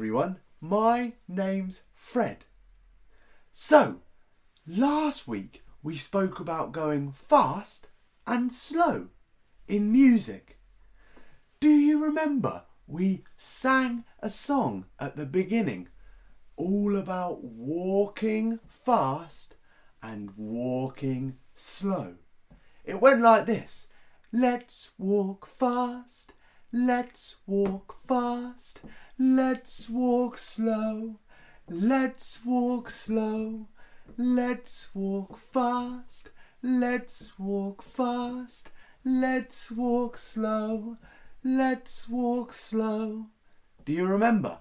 everyone. My name's Fred. So, last week we spoke about going fast and slow in music. Do you remember we sang a song at the beginning all about walking fast and walking slow? It went like this. Let's walk fast, let's walk fast, let's walk slow, let's walk slow, let's walk fast, let's walk fast, let's walk slow, let's walk slow. Do you remember?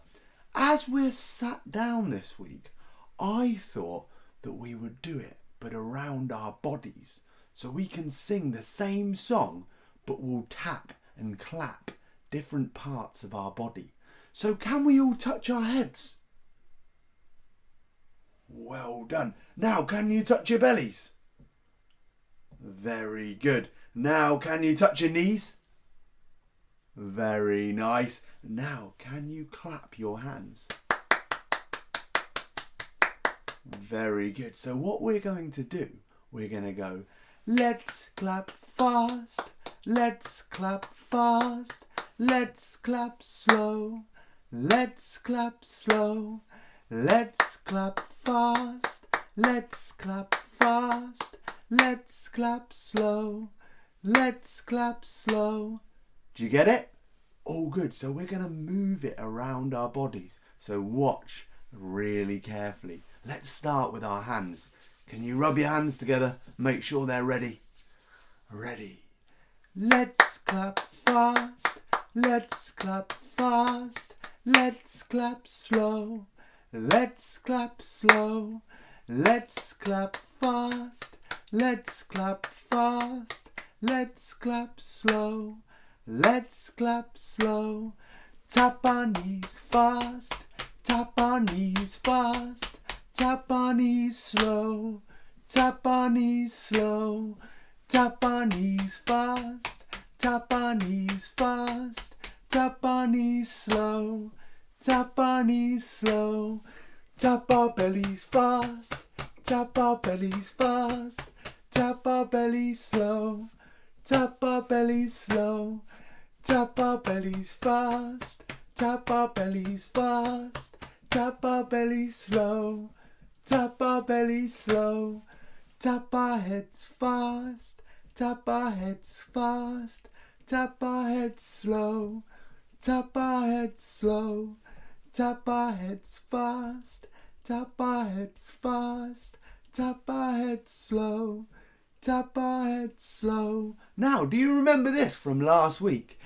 As we're sat down this week, I thought that we would do it, but around our bodies, so we can sing the same song, but we'll tap and clap different parts of our body. So can we all touch our heads? Well done. Now can you touch your bellies? Very good. Now can you touch your knees? Very nice. Now can you clap your hands? Very good. So what we're going to do, we're going to go, let's clap fast, let's clap fast, let's clap slow, let's clap slow, let's clap fast, let's clap fast, let's clap slow, let's clap slow. Do you get it? All good. So we're going to move it around our bodies. So watch really carefully. Let's start with our hands. Can you rub your hands together? Make sure they're ready. Ready. Let's clap fast. Let's clap fast. Let's clap slow. Let's clap slow. Let's clap fast. Let's clap fast. Let's clap slow. Let's clap slow. Tap our knees fast. Tap our knees fast. Tap our knees slow. Tap our knees slow. Tap our knees fast. Tap our knees fast. Tap our knees slow. Tap our knees slow. Tap our bellies fast. Tap our bellies fast. Tap our bellies slow. Tap our bellies slow. Tap our bellies fast. Tap our bellies fast. Tap our bellies slow. Tap our bellies slow. Tap our heads fast. Tap our heads fast. Tap our heads slow. Tap our heads slow. Tap our heads fast. Tap our heads fast. Tap our heads slow. Tap our heads slow. Now, do you remember this from last week?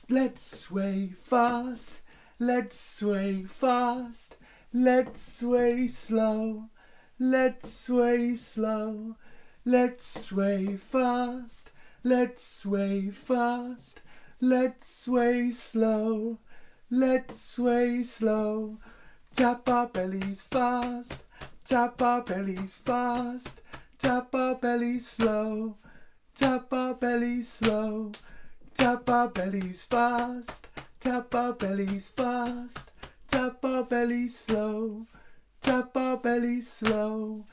Let's sway fast. Let's sway fast. Let's sway slow. Let's sway slow. Let's sway fast. Let's sway fast. Let's sway slow. Let's sway slow. Tap our bellies fast. Tap our bellies fast. Tap our bellies slow. Tap our bellies slow. Tap our bellies fast. Tap our bellies fast. Tap our bellies slow. Tap our bellies slow.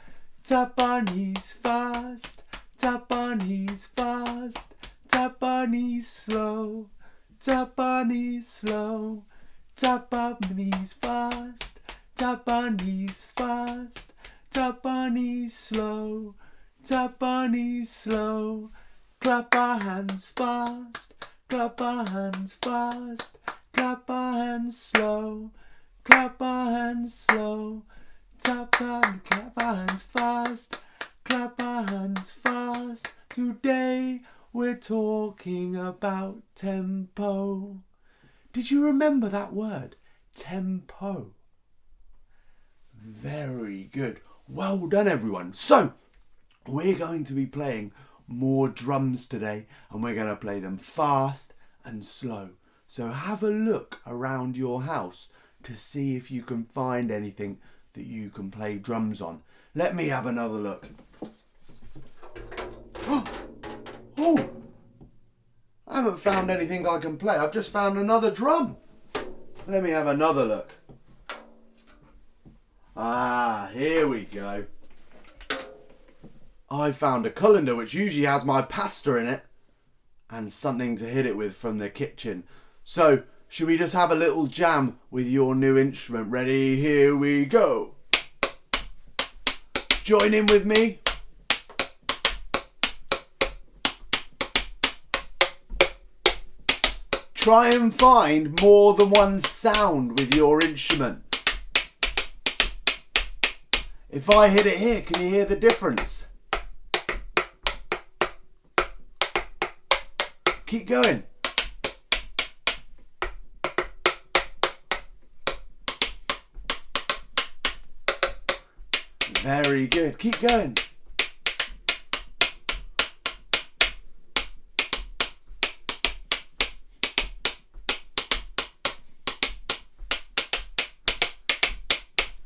Tap our knees fast. Tap our knees fast. Tap our knees slow. Tap our knees slow. Tap our knees fast. Tap our knees fast. Tap our knees slow. Tap our knees slow. Clap our hands fast. Clap our hands fast. Clap our hands slow. Clap our hands slow. Clap our hands fast. Clap our hands fast. Today we're talking about tempo. Did you remember that word? Tempo. Very good. Well done, everyone. So, we're going to be playing more drums today, and we're going to play them fast and slow. So have a look around your house to see if you can find anything that you can play drums on. Let me have another look. Oh, I haven't found anything I can play. I've just found another drum. Let me have another look. Here we go. I found a colander which usually has my pasta in it and something to hit it with from the kitchen. So, should we just have a little jam with your new instrument? Ready? Here we go. Join in with me. Try and find more than one sound with your instrument. If I hit it here, can you hear the difference? Keep going. Very good. Keep going.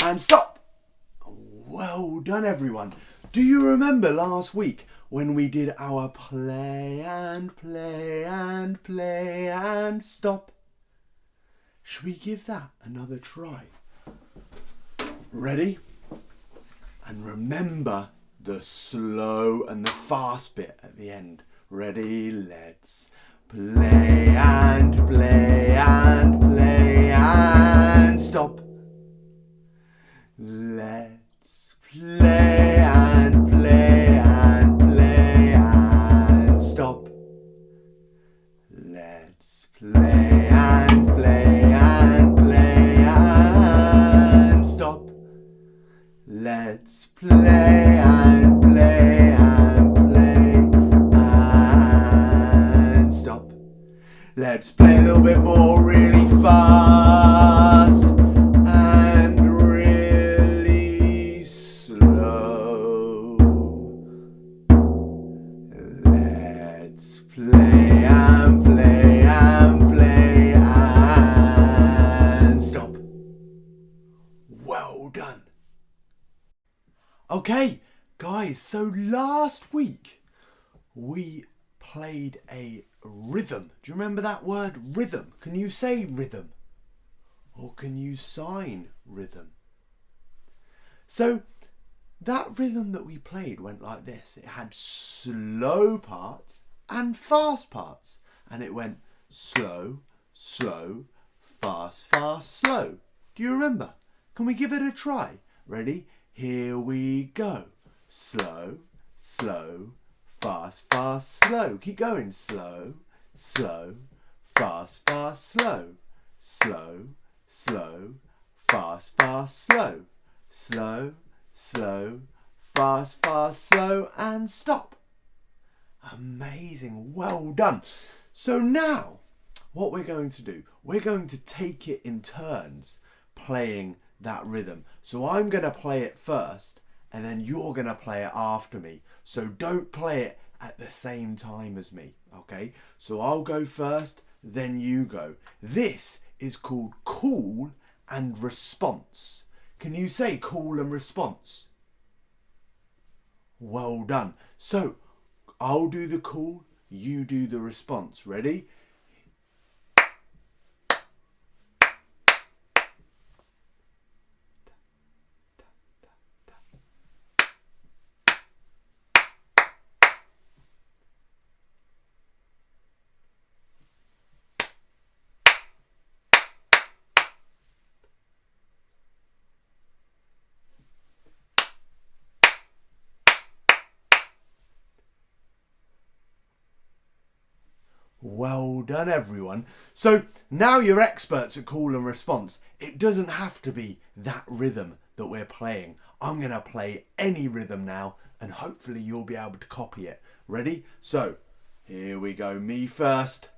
And stop. Well done, everyone. Do you remember last week when we did our play and play and play and stop? Should we give that another try? Ready? And remember the slow and the fast bit at the end. Ready? Let's play and play and play and stop. Let's play and play and play and stop. Let's play and play and play and stop. Let's play and play and play and stop. Let's play a little bit more really fast and really slow. Let's play and play and play and stop. Well done. Okay, guys, so last week we played a rhythm. Do you remember that word rhythm? Can you say rhythm? Or can you sign rhythm? So that rhythm that we played went like this. It had slow parts and fast parts. And it went slow, slow, fast, fast, slow. Do you remember? Can we give it a try? Ready? Here we go. Slow, slow, fast, fast, slow. Keep going. Slow, slow, fast, fast, slow. Slow, slow, fast, fast, slow. Slow, slow, fast, fast, slow, and stop. Amazing. Well done. So now, what we're going to do, we're going to take it in turns playing that rhythm. So I'm going to play it first and then you're going to play it after me. So don't play it at the same time as me, okay? So I'll go first, then you go. This is called call and response. Can you say call and response? Well done. So I'll do the call, you do the response. Ready? Well done, everyone. So now you're experts at call and response. It doesn't have to be that rhythm that we're playing. I'm going to play any rhythm now and hopefully you'll be able to copy it. Ready? So here we go. Me first.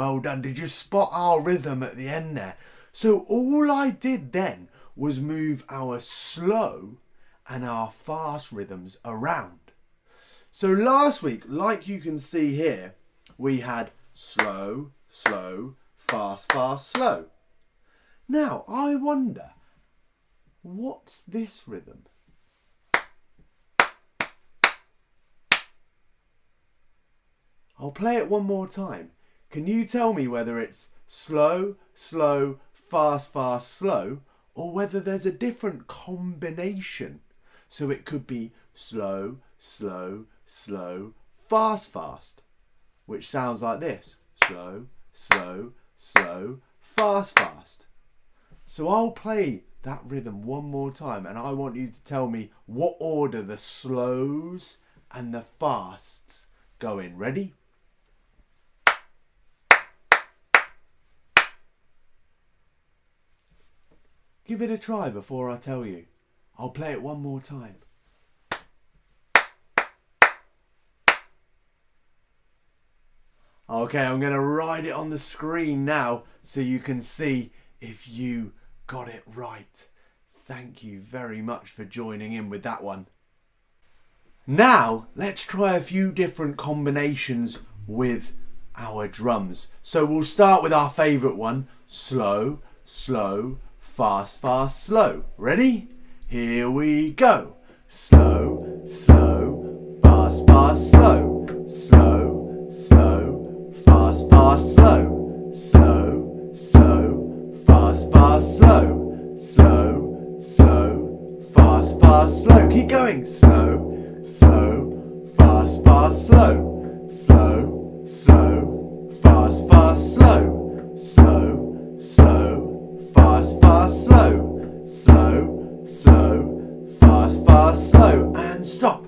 Well done. Did you spot our rhythm at the end there? So all I did then was move our slow and our fast rhythms around. So last week, like you can see here, we had slow, slow, fast, fast, slow. Now, I wonder, what's this rhythm? I'll play it one more time. Can you tell me whether it's slow, slow, fast, fast, slow, or whether there's a different combination? So it could be slow, slow, slow, fast, fast, which sounds like this. Slow, slow, slow, fast, fast. So I'll play that rhythm one more time and I want you to tell me what order the slows and the fasts go in. Ready? Give it a try before I tell you. I'll play it one more time. Okay, I'm going to write it on the screen now so you can see if you got it right. Thank you very much for joining in with that one. Now, let's try a few different combinations with our drums. So we'll start with our favourite one. Slow, slow, fast, fast, slow. Ready? Here we go. Slow, slow, fast, fast, slow. Slow, slow, fast, fast, slow. Slow, slow, fast, fast, slow. Slow, slow, fast, fast, slow. Keep going. Slow, slow, fast, fast, slow. Slow, slow, fast, fast, slow. Slow, slow, fast, fast, slow. Slow, slow, fast, fast, slow. And stop.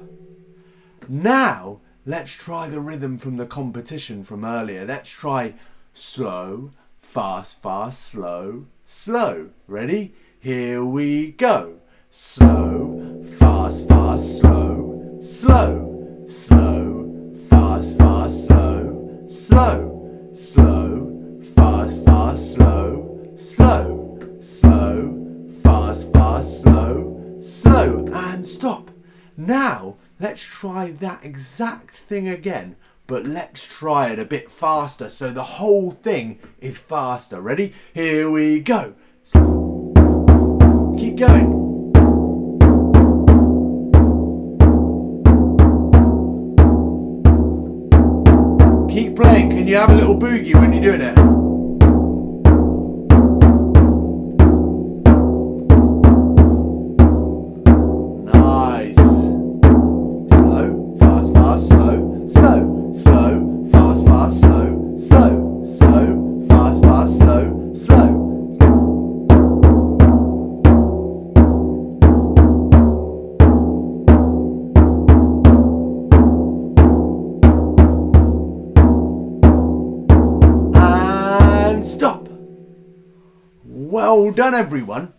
Now, let's try the rhythm from the competition from earlier. Let's try slow, fast, fast, slow, slow. Ready? Here we go. Slow, fast, fast, slow, slow, slow, fast, fast, slow, slow, slow, fast, fast, slow, slow, slow, fast, fast, slow, slow, and stop. Now, let's try that exact thing again, but let's try it a bit faster so the whole thing is faster. Ready? Here we go. Keep going. Keep playing. Can you have a little boogie when you're doing it? Nice. Slow, fast, fast, slow, slow, slow, fast, fast, slow, slow, slow, fast, fast, slow, slow. Stop. Well done, everyone.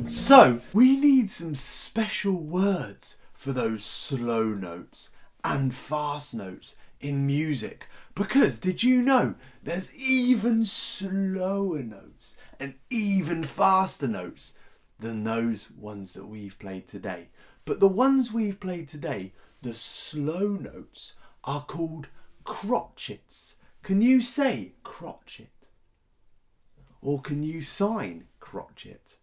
So we need some special words for those slow notes and fast notes in music, because did you know there's even slower notes and even faster notes than those ones that we've played today? But the ones we've played today, the slow notes, are called crotchets. Can you say crotchet? Or can you sign crotchet?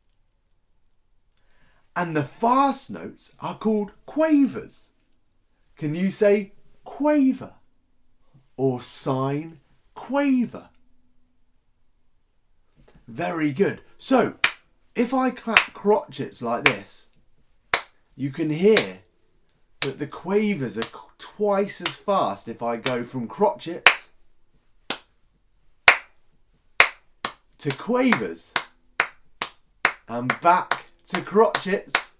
And the fast notes are called quavers. Can you say quaver? Or sign quaver? Very good. So, if I clap crotchets like this, you can hear that the quavers are twice as fast if I go from crotchets to quavers and back to crotchets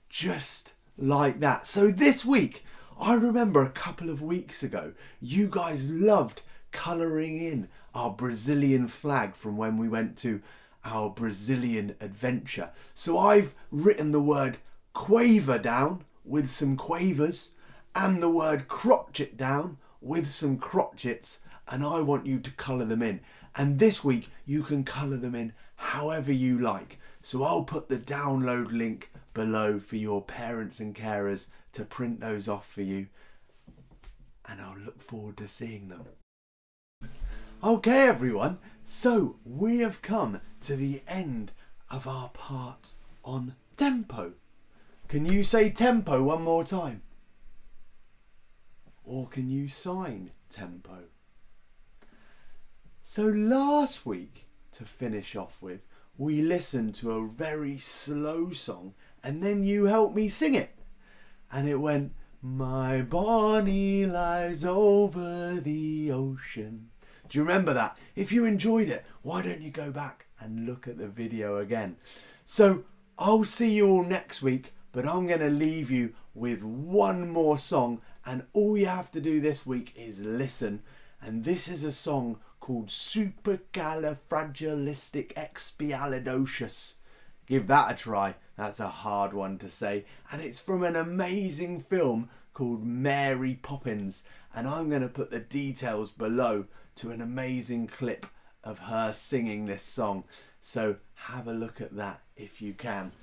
just like that. So this week, I remember a couple of weeks ago, you guys loved colouring in our Brazilian flag from when we went to our Brazilian adventure. So I've written the word quaver down with some quavers, and the word crotchet down with some crotchets, and I want you to colour them in. And this week you can colour them in however you like. So I'll put the download link below for your parents and carers to print those off for you, and I'll look forward to seeing them. Okay everyone, so we have come to the end of our part on tempo. Can you say tempo one more time? Or can you sign tempo? So last week, to finish off with, we listened to a very slow song and then you helped me sing it. And it went, my Bonnie lies over the ocean. Do you remember that? If you enjoyed it, why don't you go back and look at the video again? So I'll see you all next week, but I'm going to leave you with one more song, and all you have to do this week is listen. And this is a song called Supercalifragilisticexpialidocious. Give that a try. That's a hard one to say. And it's from an amazing film called Mary Poppins. And I'm going to put the details below to an amazing clip of her singing this song. So have a look at that if you can.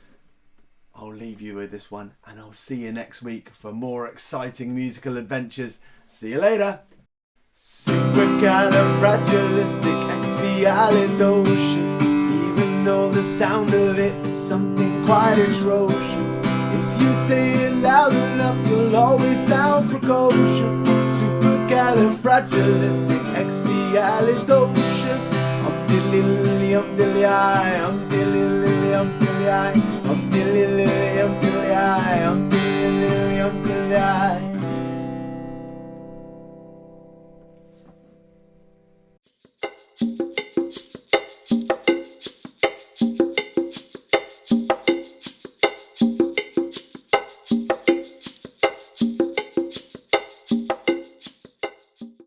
I'll leave you with this one, and I'll see you next week for more exciting musical adventures. See you later. Supercalifragilisticexpialidocious. Even though the sound of it is something quite atrocious, if you say it loud enough, you'll always sound precocious. Supercalifragilisticexpialidocious. Dilly um dilly I, dilly dilly I, dilly dilly I, dilly dilly I.